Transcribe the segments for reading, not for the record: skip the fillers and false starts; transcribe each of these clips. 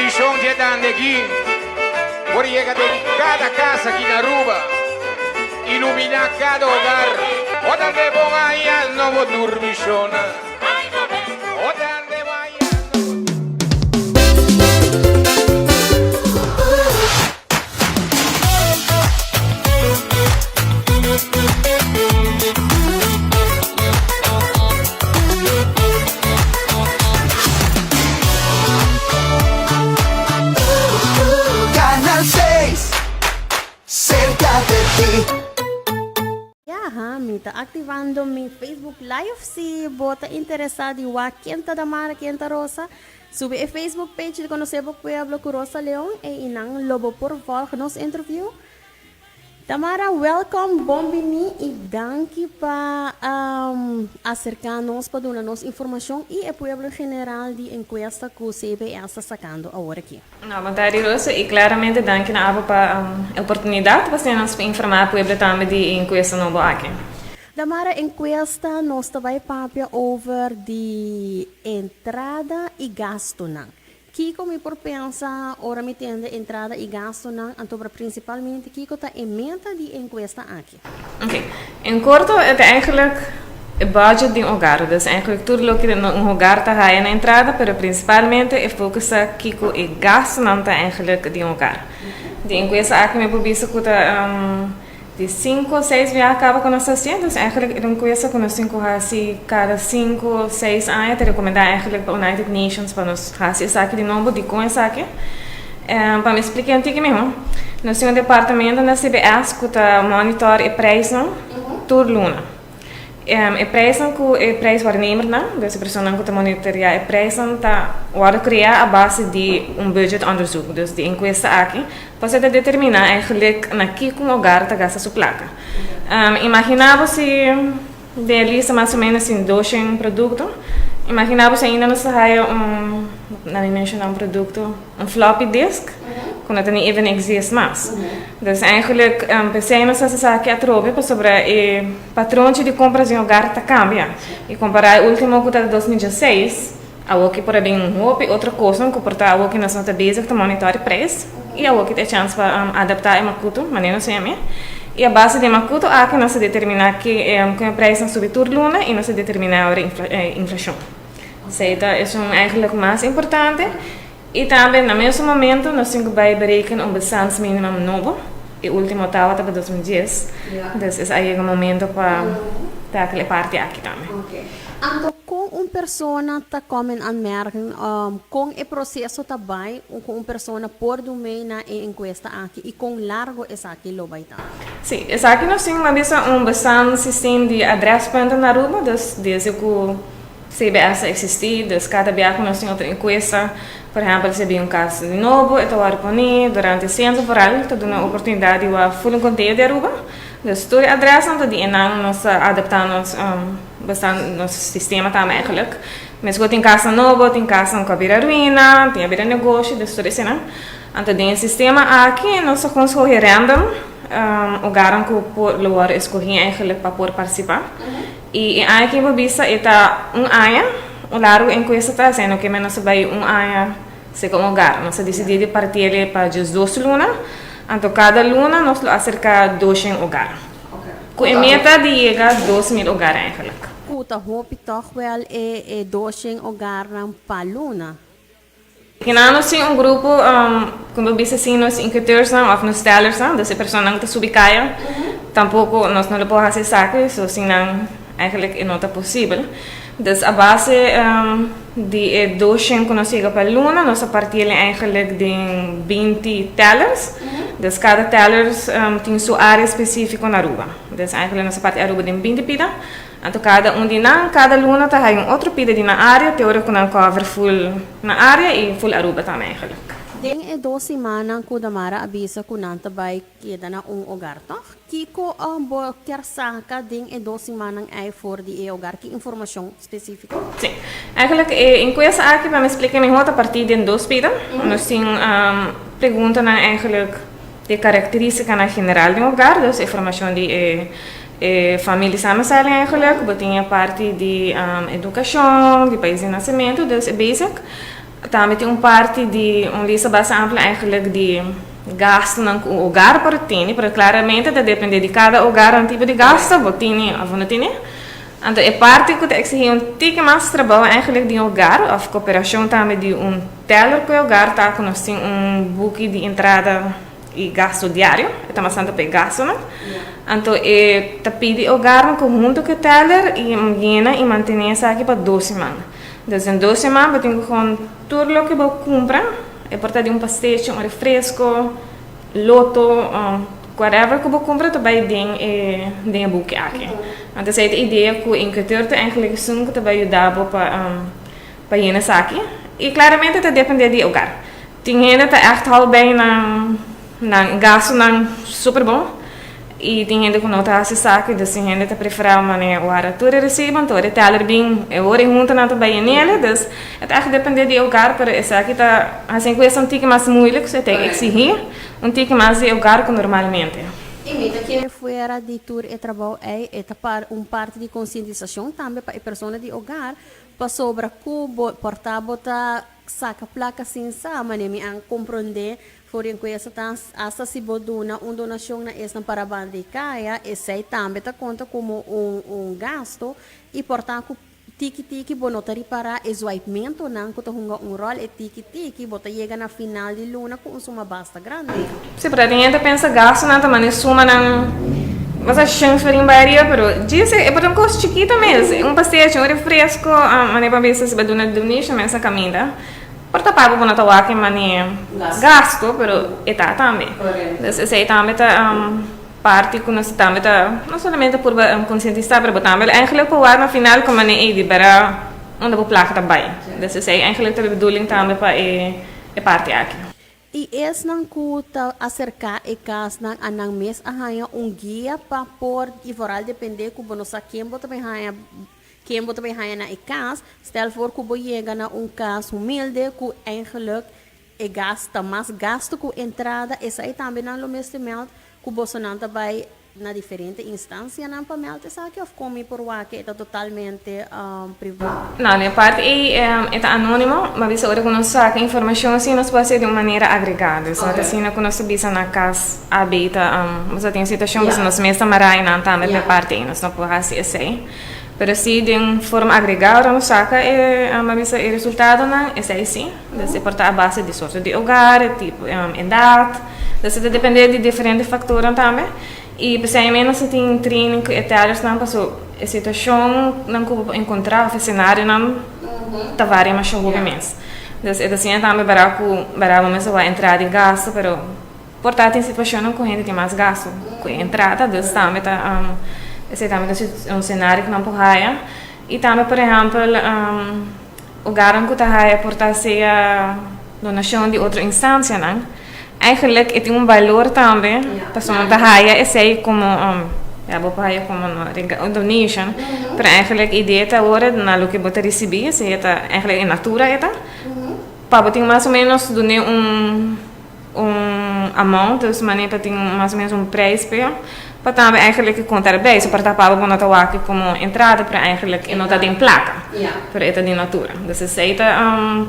Nutrition que dan aqui, por llega de cada casa aqui na rua, iluminar cada hogar. Oda de bom aí não vou dormir chona. Oda de vai Canal 6, cerca de ti. Mita activando mi Facebook Live si bota interessado em wa Quinta da Mara, Quinta Rosa. Sube a Facebook page de Conocebo Pueblo com Rosa Leão e inang lobo por volg nos interview. Tamara, welcome, bombini e danke para acercar-nos para dar-nos informação e o Pueblo General de encuesta que o CBS está sacando agora aqui. Não, Maria Rosa, e claramente danke na aba para a oportunidade para nos informar o Pueblo também de encuesta no aqui. Tamara, encuesta nos vai papia over de entrada e gasto não. Kiko me por pensar, ora me tende entrada e gasto não, então principalmente Kiko está emenda de encuesta aqui. Ok, in korto het eigenlijk het budget de hogar, dus eigenlijk tudo que no hogar está aí na entrada, pero principalmente é focusa Kiko e gasto não está eigenlijk de hogar. De encuesta aqui me publica que de 5 6 via acaba com nossa ciência, dus eigenlijk een encuesta com nós 5 assim cada 5 6 anos te recomendar eigenlijk para United Nations para nós assim essa aqui de novo de com essa aqui. Para me explicar antigo mesmo. Nós temos um departamento na CBS que está monitor e preço por luna. E preço que é preço waarnemer não, dus a pessoa que está monitorear e preço está wordt criar a base de budgetonderzoek, dus de encuesta aqui, para se determinar eigenlijk na que com lugar está gasta sua placa. Imaginava se de lista mais ou menos em 200 produtos. Imaginava se ainda não saia na mencionar produto, floppy disk, quando não even existe mais. Dus eigenlijk pensamos essa sak atrobe para sobre o patrão de compras em hogar está cambia. E comparar o último que está de 2016, a que por bem outra coisa, que porta a que nós não está basic, monitor preço, e a que tem chance para adaptar a macuto, maneira assim é. E a base de macuto aqui nós determina que o preço não subir tur luna e nós determina a inflação. Seita é eigenlijk mais importante. E também, no mesmo momento, nós temos que berekenen bestands minimum novo. E o último estava para 2010. Então, esse aí é o momento para aquela parte aqui também. Okay. Então, com pessoa está comendo aanmerking, com o processo também, com pessoa por do meio na encuesta aqui e com largo essa aqui lo vai estar. Sim, esse aqui nós temos bastante sistema de adresspunten na rua, desde que o CBS existir, dus cada vez nós temos outra encuesta. Por exemplo, se tem caso de novo, eu estou poni durante o centro foral, estou dando a oportunidade de full conteúdo de Aruba. Dus toda a adresse não tem nada, nós adaptamos bastante nosso sistema também eigenlijk. Mas quando tem casa novo, tem casa com a beira ruína, tem a beira negócio, dus tudo isso, né? Então tem um sistema aqui, nós escolhemos random, o garan que o lugar escolhe eigenlijk para poder participar. E aqui eu vi está ano. O largo encuesta está sendo que menos vai ano se com lugar. Nós decidimos partir para as 2 lunas. Então, cada luna nós acerca 200 lugar. Com a meta de chegar a 2.000 lugar eigenlijk. Kuta hoop toch wel 200 lugar para luna. E nós temos grupo, como eu disse assim, nos incubators ou nos tellers, dus a pessoa não está subicada. Tampouco nós não podemos fazer saque, so assim não eigenlijk não está possível. Dus a base de 200 que nós chegamos para a luna, nós partilhamos eigenlijk de 20 tellers. Dus cada teller tem sua área específica na rua. Dus eigenlijk nós partilhamos a rua de 20 pida. Então cada de nós, cada luna tem outro pida de na área, teórico não cover full na área e full Aruba também eigenlijk. Ding 2 semanas que Damara avisa que nanta vai queda na hogar toch? Kiko bo kersaka ding 2 semanas aí for de hogar que informação específica? Sim. Eigenlijk em coisa aqui para me explicar melhor a partir de 2 pida. Nós temos pergunta na eigenlijk de características na general do hogar, dus informação de família samenstelling eigenlijk, botinha parte de educação, de país de nascimento, dus basic. Também tem parte de lista bastante ampla eigenlijk de gasto ng hogar por tini, pero claramente depende de cada hogar um tipo de gasto, botini of não tini. Então, é parte que exige tique mais trabalho eigenlijk de hogar, of cooperação também de teller que o hogar tá com assim book de entrada e gasto diário, é bastante para gasto, né? Então, é pede hogar no conjunto que teller e llena e mantém isso aqui para 12 semanas. Então, em 12 semanas, eu tenho com tudo o que eu compro, é portar um pastéis, refresco, loto, whatever que eu compro, também tem a book aqui. Então, essa é a ideia que o incubator eigenlijk zoom que vai ajudar para llena isso aqui. E claramente, depende do hogar. Tem gente que echt al bem na gasto super bom. E tem gente que não está se saque, então tem gente que prefere o ar tudo recebe, então o teller bem, é hora junto na também nele, então é echt depende do lugar, para essa aqui tá assim coisa um tique mais moeilijk, você tem que exigir tique mais de lugar que normalmente. E que fora de tour e trabalho é parte de conscientização também para a pessoa de hogar, para sobre cubo, portar botar saca placa assim, sabe, me an compreender. Por enquanto, hasta se boduna donação na esta para a bandicaia, esse também está conta como gasto e portanto tiki bonotari para eswaipmento não que hunga rol e tiki bota chega na final de luna com uma basta grande. Se para gente pensa gasto não também suma não mas a chance de embaria, pero diz é para um custo chiquito mesmo, pastéis, refresco, mané para ver se boduna donation essa caminha. Porta pago para não ter que gasto, pero está também. Essa também está parte que nós também está não somente por conscientizar, mas também eigenlijk para na final como mané de para onde vou placa também. Essa eigenlijk a bedoeling também para é parte aqui. E esse não custa acercar e cas não anang mês arranha guia para por e voral depender que você sabe quem também arranha quem moet bij gaan naar kaas, stel voor que je chega na kaas humilde, que eigenlijk gasta mais gasto com entrada, essa aí também não é mesmo meld, que você não vai na diferente instância não para meld, essa aqui of come por lá que é totalmente privado. Não, a parte é anônimo, mas você quando nós saca informação assim nós pode ser de uma maneira agregada, só que assim quando nós bisa na casa habita, mas tem situação que nós mesmo marai não também é parte, nós não podemos fazer assim. Pero se de forma agregada no saca o resultado não é assim, se portar a base de sorte de hogar, tipo idade, se depende de diferentes fatores também. E principalmente se tem training que etários não passou a situação não que encontrar o cenário não tá várias mais movimentos. Então é assim também para começar a entrar de gasto, pero portar tem situação não corrente tem mais gasto com entrada, então também tá esse também é cenário que não pode e também por exemplo o garan que está portar-se a donação de outra instância não eigenlijk tem valor também pessoa não está esse aí como vou pagar como donation para eigenlijk ideia está agora na lo que você receber se é eigenlijk in natura é para ter mais ou menos donar amount dus maneira para ter mais ou menos preço para também eigenlijk contar bem, se para pagar para não aqui como entrada para eigenlijk não está em placa, para é de natura. Então se é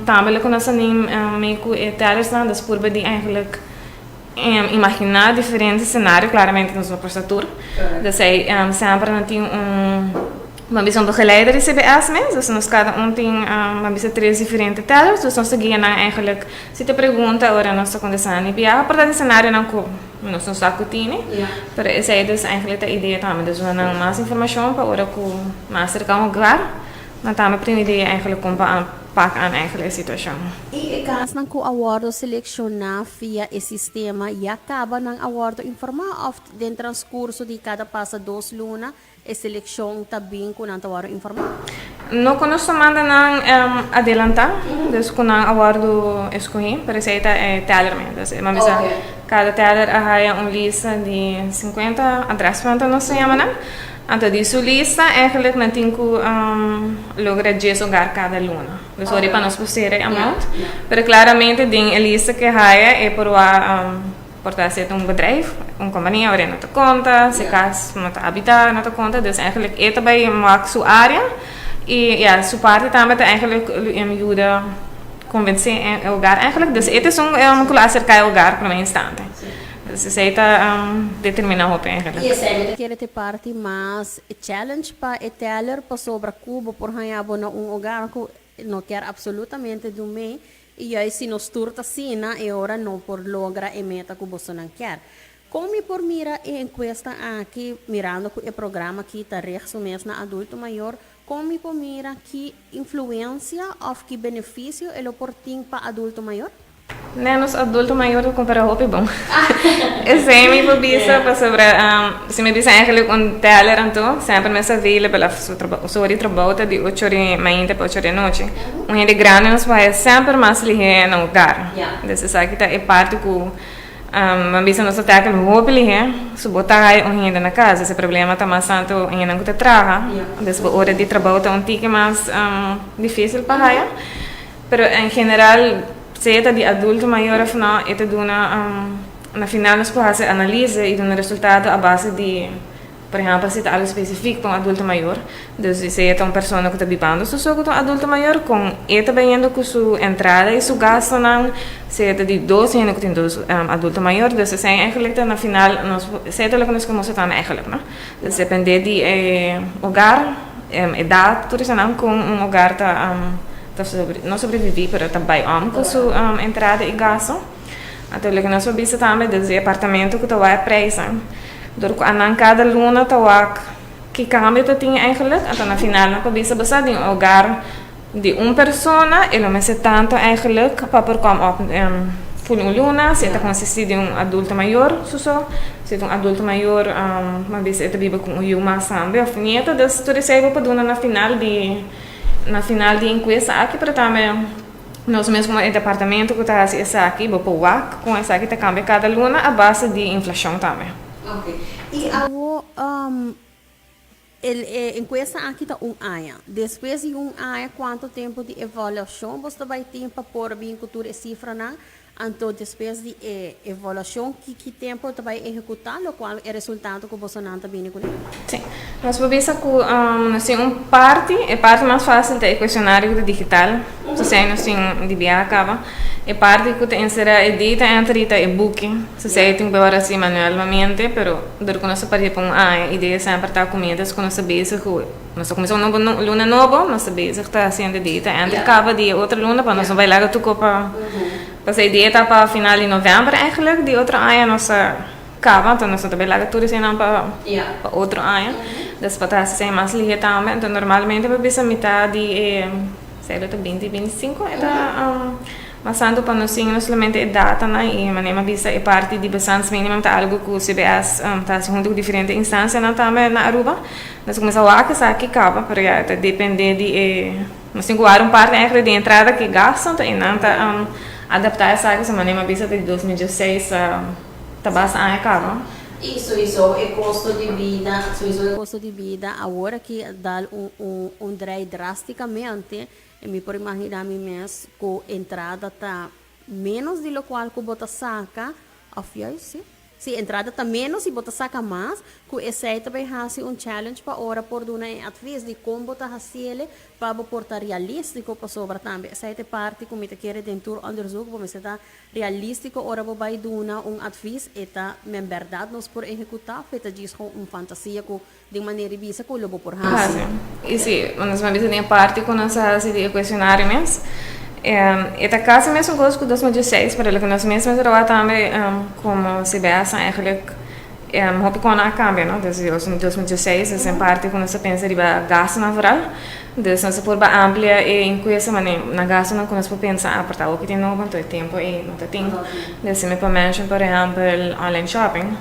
também que nós meio que etários não, das por de eigenlijk imaginar diferentes cenários, claramente nos prestatura. Então sempre não tem uma visão do geleider de CBS mesmo, dus nós cada tem uma visão três diferentes tellers, dus nós seguimos eigenlijk se te pergunta agora nossa condição e para para cenário não nós não sabemos, pero essa é eigenlijk a ideia também, dus we hebben mais informação para agora que mais cerca ao lugar, mas também para ideia eigenlijk como para aan eigenlijk a situação. E caso não que o awardo selecionar via esse sistema e acaba não awardo informar of dentro do transcurso de cada passa 2 lunas e seleção também com não awardo informar. Não conosco manda não adelantar, dus com não awardo escolher, para isso é teller mesmo, mas cada teller arraia lista de 50 atrasos, não se chama não. Então, de sua lista, eigenlijk não tem que lograr 10 lugar cada luna. Dus sorry para nós poder amount. Mas claramente, tem a lista que raia é por portar ser bedrijf, companhia, waar je não te conta, se caso não te habitar, não te conta. Dus eigenlijk é também uma sua área. E sua parte também eigenlijk me ajuda convencer o hogar eigenlijk. Dus het is een acercar o hogar por um instante. Dus isso aí está determinado eigenlijk. E essa quer ter parte mas challenge para o teller para sobre Cuba por hanhabo na hogar que não quer absolutamente do meio e aí se nos turta sina e ora não por logra e meta que você não quer. Como por mira e encuesta aqui mirando que o programa que está resumido na adulto maior, como por mira que influência ou que benefício ele portinho para adulto maior? Nee, nos adulto maior compara hoop bom. Esse me pobisa para sobre se me bisa eigenlijk teller aan toe, sempre mes available af so ori trabalho de 8 horas manhã para 8 horas noite. Gente grande nos vai sempre mais lihe no lugar. Dus is aqui tá é parte que mas bisa nos ataque hoop lihe, se botar aí gente na casa, esse problema tá mais santo em não que traga. Dus a hora de trabalho tá tique mais difícil para aí. Pero em geral se de adulto maior afinal é na final nós podemos fazer análise e dar um resultado à base de, por exemplo, se algo específico para um adulto maior, então se é uma pessoa que está vivendo só com um adulto maior com está vendo com sua entrada e sua gasto não se é de 12 anos que tem dois adulto maior, então se é eigenlijk na final nós se é que nós começamos a eigenlijk, não? Então depende de hogar, idade, tudo isso não com hogar não sobreviver, mas também com sua entrada e gasto. Natuurlijk, nós vamos também desde apartamento que está a preço. Door cada luna está que cambio que tem eigenlijk. Então, na final, nós vamos basar de hogar de uma pessoa, e não é tanto eigenlijk para percomer por luna, se está consistir de adulto maior, se é adulto maior, mas se vive com uma sambe, ou finita, então tudo isso é para na final de enquesta aqui para também nós mesmo em departamento que está essa aqui vou pôr com essa aqui tá cambia cada luna a base de inflação também. Ok. E a enquesta aqui está ano. Depois de ano, quanto tempo de avaliação você vai ter para pôr bem cultura e cifra na? Então, depois de avaliação, que tempo você vai executar, o qual é o resultado que você não está vendo com ele? Sim. Nós vamos ver que a parte mais fácil é o questionário digital. Se você não de acaba. A parte que tem será edita entre o e-book. Se você tem que ver assim manualmente, pero durante nós participamos a ideia sempre está com medo, que nós sabemos que nós começamos uma luna nova, nós sabemos que está sendo edita entre cada dia outra luna, para nós não vai lá tu copa. Para a ideia está para final de novembro eigenlijk, de outra ano nossa acaba, então nós também lá tudo isso não para outro ano. Das para ser mais ligeiro também, então normalmente para bisa metade de sei lá 20, 25 é mas tanto para nós não somente data na e maneira bisa é parte de bastante mínimo tá algo que o CBS tá junto com diferentes instâncias não também na Aruba nós começamos a que sabe que acaba para depender de nós temos que parte de entrada que gastam e não tá adaptar essa área, maneira bisa de 2016 tá bastante acaba. Isso é custo de vida. Isso é custo de vida. Agora que dá drive drasticamente, me por imaginar me mesmo que a entrada está menos de lo qual que você saca, sim. Se a entrada está menos e você saca mais, que esse também faz challenge para hora por dar advice de como você fazer para portar realístico para sobre também. Essa é parte que me quer dentro onderzoek, para me ser realístico hora para vai dar advice e tá em verdade nós por executar, feita diz com fantasia que de maneira visa que lobo por fazer. E se nós vamos ver a parte que nós fazemos de questionário mesmo. Esta casa mesmo gosto de 2016, para que nós mesmos trabalhamos também como CBS eigenlijk hoop com a câmbio, não? Desde 2016, essa parte que nós pensa de gasto natural, dus nós por amplia e em coisa maneira na gasto não nós por pensar apertar o que tem novo então tempo e não tem, dus me para mention por exemplo online shopping.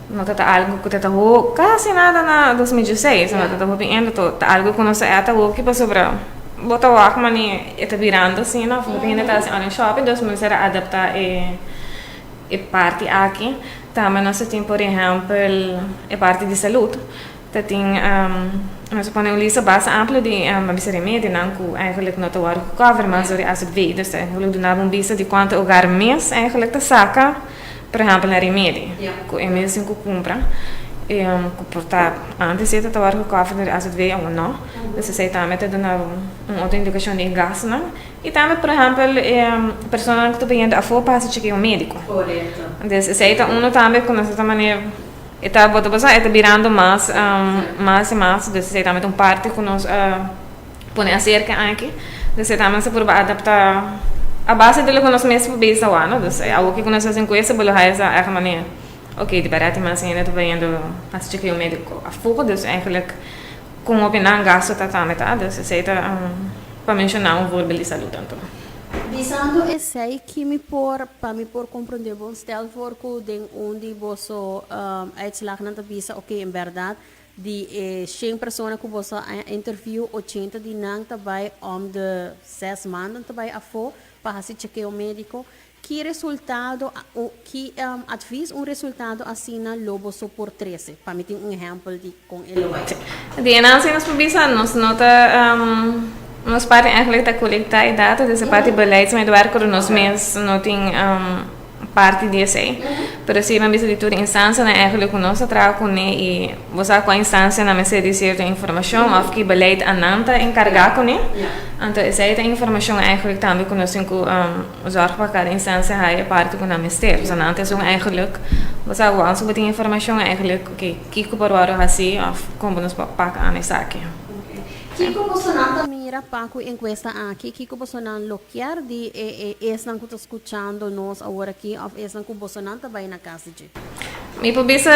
Não está algo que está quase nada na 2016, não está bem tá algo que nós está o que passou para botar o ar mani está virando assim, não? Porque ainda está online shopping, então nós será adaptar e parte aqui. Também nós temos por exemplo a parte de saúde. Tem nós podemos lista base ampla de remédio, não que eigenlijk não está o cover, mas sobre as vidas, eigenlijk dá vista de quanto lugar mês eigenlijk está saca, por exemplo na remédio, que é mesmo que compra. comportar antes de tomar o café às vezes ou não. Então, você também tem uma outra indicação de gasto, não? E também, por exemplo, pessoa que está vendo a foto para assistir um médico. Correto. Então, você também com essa maneira está virando mais e mais. Então, você também tem parte que nós põe acerca aqui. Então, você também se pode adaptar a base do que nós mesmos pensamos, não? Então, algo que nós fazemos com isso, pelo resto é a maneira. Ok, de barato, mas ainda estou vendo assistir um médico a fogo, dus eigenlijk com opinião gasto também, tá? Dus você para mencionar voorbeeld de saúde tanto. Visando esse aí que para me por compreender bom, stel voor que onde você uitslag na visa, ok, em verdade, de 100 pessoas que você interview, 80 de não também de 6 maanden também a fogo para assistir um médico. Que resultado, que advies resultado assim na lobo so por 13? Para mim tem exemplo de com ele. De análise nós publicamos, nós nota nós parte eigenlijk da coletar data dessa parte beleidsmedewerker nós mesmos não tem parte disso aí. Pero se uma vez de toda instância, eigenlijk nós trabalhamos com ele e você com a instância na mesa de certa informação, of que beleid ananta encarregar com ele. Então essa é a informação eigenlijk também que nós temos zorg para cada instância aí parte com a mesa. Dus ananta é eigenlijk você gewoon so tem informação eigenlijk que kiko para o assim, of como nós paga a nessa aqui. Kiko Bolsonaro mira Paco encuesta aqui, Kiko Bolsonaro loquear de não que está escutando nós agora aqui, ou não que o Bolsonaro também na casa de. Mi publica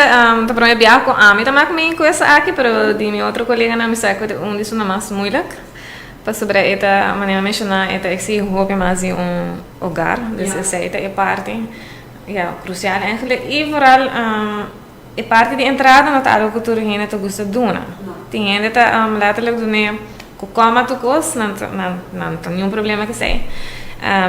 tá para enviar com a mim também comigo encuesta aqui, pero de meu outro colega na mesa que isso não mais moeilijk. Para sobre esta maneira mencionar, esta exige mais hogar, dus essa é parte crucial eigenlijk. E vooral é parte de entrada na tal que tu ainda te gosta de doen. Tem ainda tá letterlijk doen como tu cos, não tem nenhum problema que sei.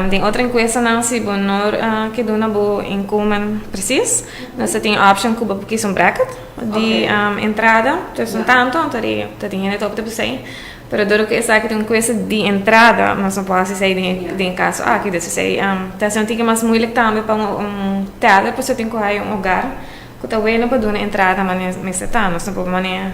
Tem outra enquesta não se bonor que dona bo inkomen precies. Nós tem option que bo kies bracket de entrada, então tanto então tem ainda top de sei. Pero duro que essa que tem enquesta de entrada, nós não podemos sei de caso aqui desse sei. Tá sendo que mais moeilijk também para teatro, porque tem que ir lugar. Que talvez não pode dar entrada, mas nesse tá, nós não podemos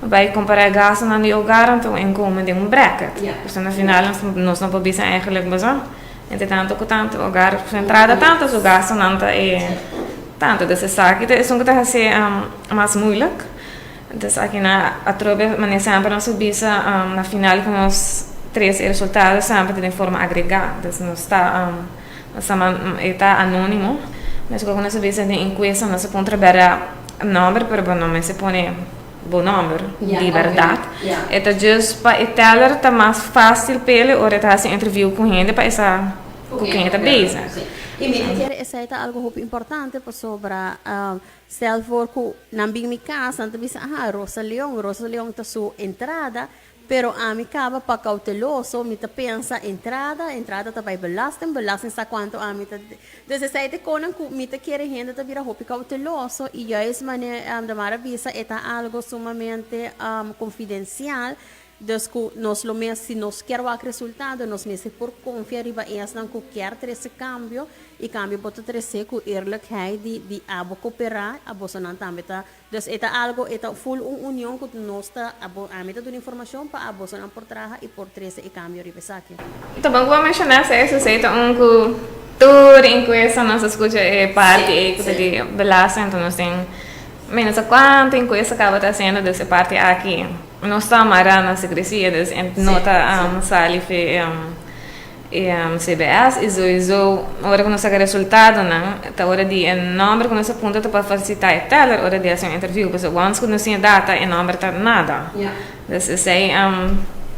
vai comparar gasto na lugar, então inkomen de bracket. Então no final nós não podemos eigenlijk bazar. Entre tanto que tanto lugar entrada tanto o gasto não é tanto desse saque, então isso que tá ser mais moeilijk. Então aqui na atrobe mas sempre nós visa na final com os 3 resultados sempre de forma agregada, então nós está anônimo. Mas quando nós visa de enquesta nós pode trabalhar número, pero bom nome se põe bom número de verdade. Então just para o teller está mais fácil para ele ou está se interview com gente para essa com quem está busy. E me quer essa é algo muito importante para sobre stel voor que na minha casa então bisa Rosa Leão tá sua entrada. Pero a mim acaba para cauteloso, me ta pensa entrada tá vai belasting sa quanto a mim tá. Desde sete conan que me ta quer renda tá vira hopi cauteloso e já es maneira da maravisa é algo sumamente confidencial. Dus que nós lo mesmo se nós queremos o resultado, nós mesmo por confiar riba não que quer ter esse cambio e cambio pode ter com eerlijkheid de abo cooperar, a Bolsonaro também tá. Dus é algo full união que nós tá a meta de informação para a Bolsonaro por trás e por trás e cambio riba aqui. Então vamos mencionar se essa seita que tudo em coisa nós escuta é parte de belasting, então nós tem menos a quanto em coisa acaba tá sendo dessa parte aqui. Não está amarrado na secrecia, nota salife CBS e sowieso hora que nós saca resultado, não, tá hora de número que nós aponta para facilitar a teller, hora de fazer interview, porque once que nós tem data e número tá nada. Dus sei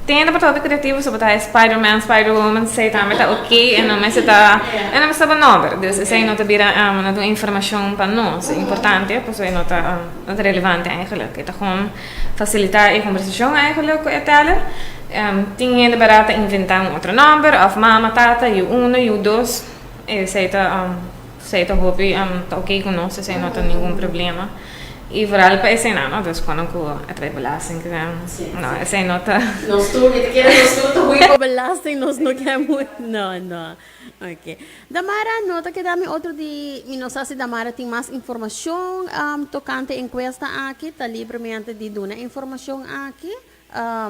tem ainda para criativo sobre tá Spider-Man, Spider-Woman, sei também tá ok, e não mais tá, e não está bom número, dus sei não tá vira não informação para nós, importante, porque não tá relevante eigenlijk, tá com facilitar a conversação eigenlijk com a teller. Tem ainda barata inventar outro número, of mama, tata, e 1, e 2, e sei tá hobby, tá ok com nós, sei não tá nenhum problema. E vooral para esse ano, dus quando a belasting não, essa nota. Não estou, me quero não estou muito belasting, nós não queremos. Não. Ok. Damara, nota que dá-me outro de, não sei se Damara tem mais informação tocante encuesta aqui, está livremente de dar informação aqui.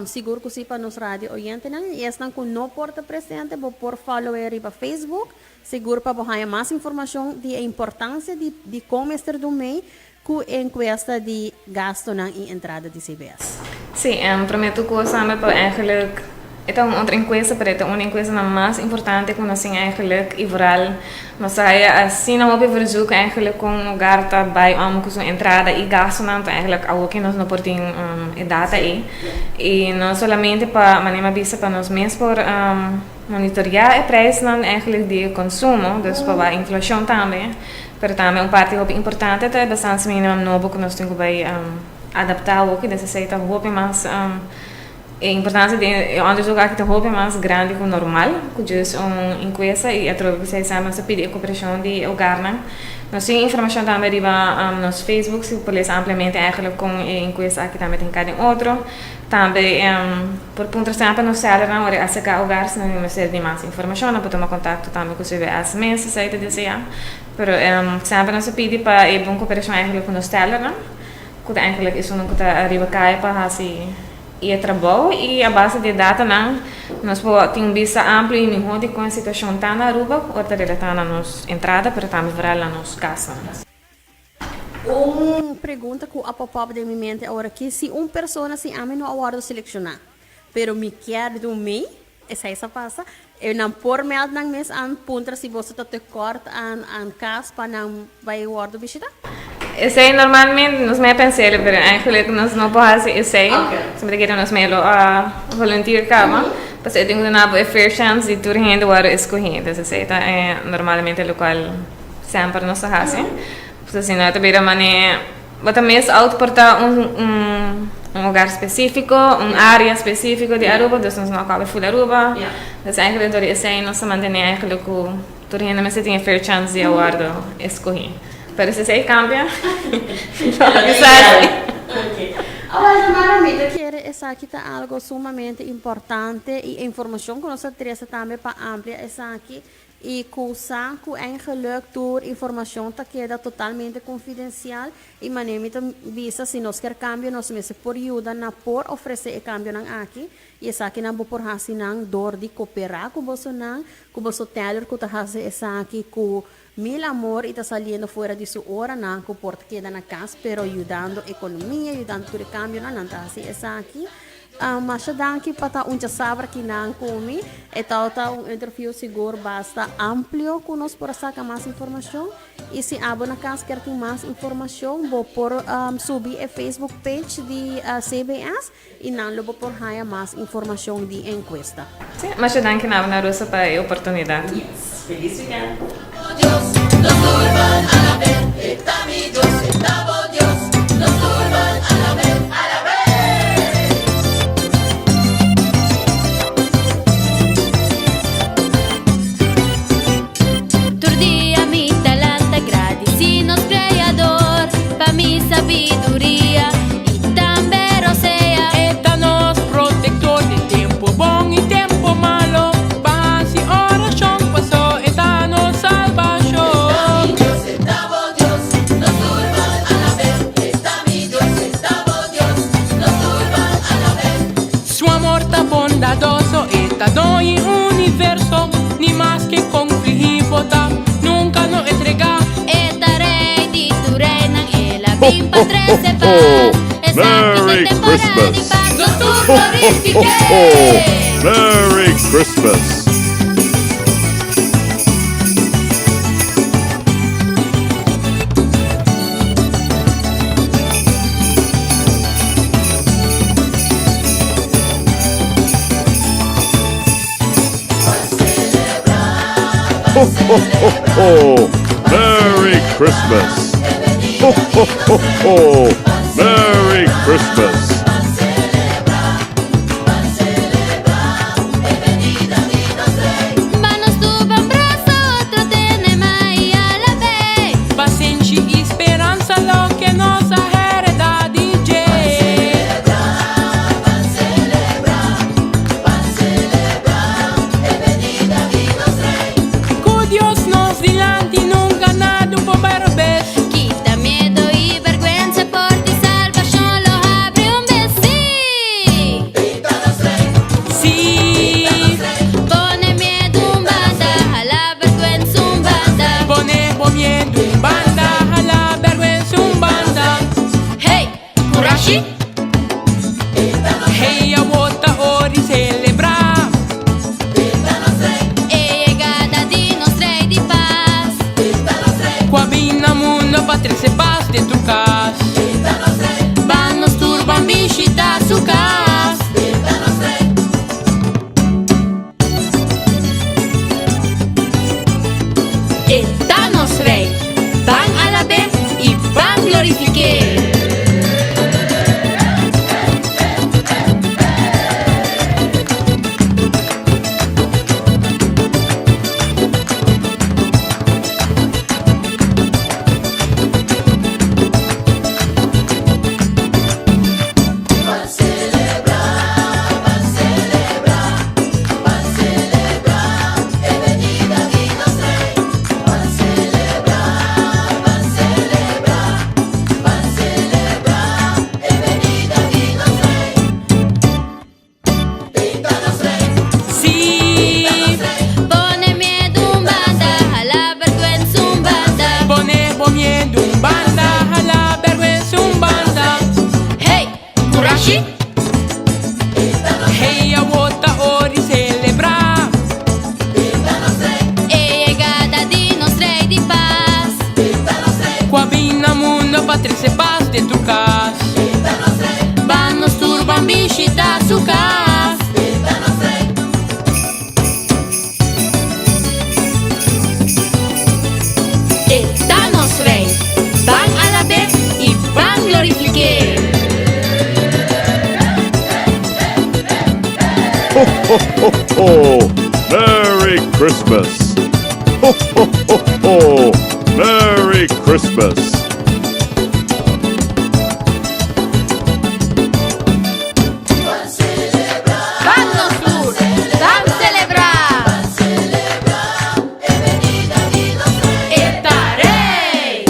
Seguro que para nos rádio oyente não, e estão com no porta presente, vou por follower para Facebook, seguro para botar mais informação de importância de como estar do meio com encuesta de gasto na entrada de CBS. Sim, prometo que samen para eigenlijk ito ang outra encuesta, pero ito ang encuesta na mas importante kung nasing eigenlijk overal masaya assim na mobi verzoek eigenlijk kung lugar ta bij kung sua entrada e gasto na to eigenlijk algo que nós não porting data e não solamente para manema bisa para nós mesmos por monitorear o preço não eigenlijk de consumo, dus para a inflação também, pero também parte importante é bastante minimum novo que nós temos que adaptar o que necessita roupa mais a importância de onderzoek aqui tem mais grande que o normal, que é encuesta e através de essa nós pedimos a cooperação de governo. Nós temos informação também riba nos Facebook, se pode ampliamente eigenlijk com encuesta aqui também tem cada outro. Também por ponto sempre nos serve na hora a secar o gar, se não me serve mais informação, não podemos contato também com o CBS meses aí de desejar. Pero sempre nós pedimos para a boa cooperação eigenlijk com os teller, que eigenlijk is que está riba cai para assim e trabalho e a base de data não nós temos vista ampla e melhor de como a situação está na Aruba outra relata na nossa entrada para também virar na nossa casa. Pergunta que a pop-up de minha mente agora que se pessoa se ama no aguardo selecionar, pero me quer do mei essa passa eu não por meld nang mes an puntra se você tá te corta an casa para não vai aguardo visita. Esse normalmente nós me pensei, pero eigenlijk nós não podemos fazer esse. Sempre que nós me lo volunteer cama, mas eu tenho na boa fair chance de tur rende o escolhido. Esse é normalmente o local sempre nós fazemos. Pues assim, não também maneira, mas mesmo auto portar lugar específico, área específica de Aruba, dus nós não acaba full Aruba. Dus eigenlijk door esse nós mantém eigenlijk o tur rende mas tem fair chance de aguardo escolhido. Pero se se cambia, Agora, maravilha, quero essa aqui tá algo sumamente importante e informação que nós temos também para ampliar essa aqui e coisa que eigenlijk door informação tá queda totalmente confidencial e maneira visa se nós quer cambio nós mesmo por ajuda na por oferecer o cambio nang aqui e essa aqui não vou por hasinang dor de cooperar com você nang com você teller que tá hasin essa aqui com mil amor e está saliendo fuera de su hora na que porta queda na casa pero ayudando economia ayudando todo cambio na nanta assim essa aqui mas danke para unja sabra que não comi e tal interview seguro basta amplio que nós por sacar mais informação e se abo na casa quer ter mais informação vou por subir a Facebook page de CBS e não vou por haya mais informação de encuesta. Sim, mas danke na Rosa para a oportunidade. Yes, feliz weekend. Dios, nos turban a la vez, amigos, estamos Dios, nos turban a la vez, Turdia mi talanta, agradecidos Creador, pa mi sabiduría y tan vero sea. Étanos protector de tiempo bom y tiempo malo, paz y oración pasó, étanos salvación. Dios, estamos Dios, nos turban a la vez, Dios, estamos Dios, nos turban a la vez. Su amor tan bondadoso, étano y universo, ni más que confligivo, nunca nos entrega. Esta rey di tu reina e la bimba 13 paz. Merry Christmas. Nos glorifique. Merry Christmas. Ho, ho, ho, ho. Merry Christmas. Ho, ho, ho, ho. Merry Christmas. Manos tu brazo, otro tiene más y a la vez. Paciente y esperanza lo que nos ha participas de tu casa. Van nos turban visita su casa. Etanos rey, van a la vez y van glorifique. Ho, ho, ho, ho! Merry Christmas! Ho, ho, ho, ho! Merry Christmas! Van nos tur, van celebrar. Estaré.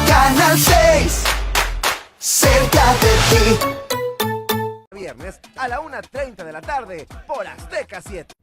Canal 6, cerca de ti. Viernes a la 1:30 de la tarde por Azteca 7.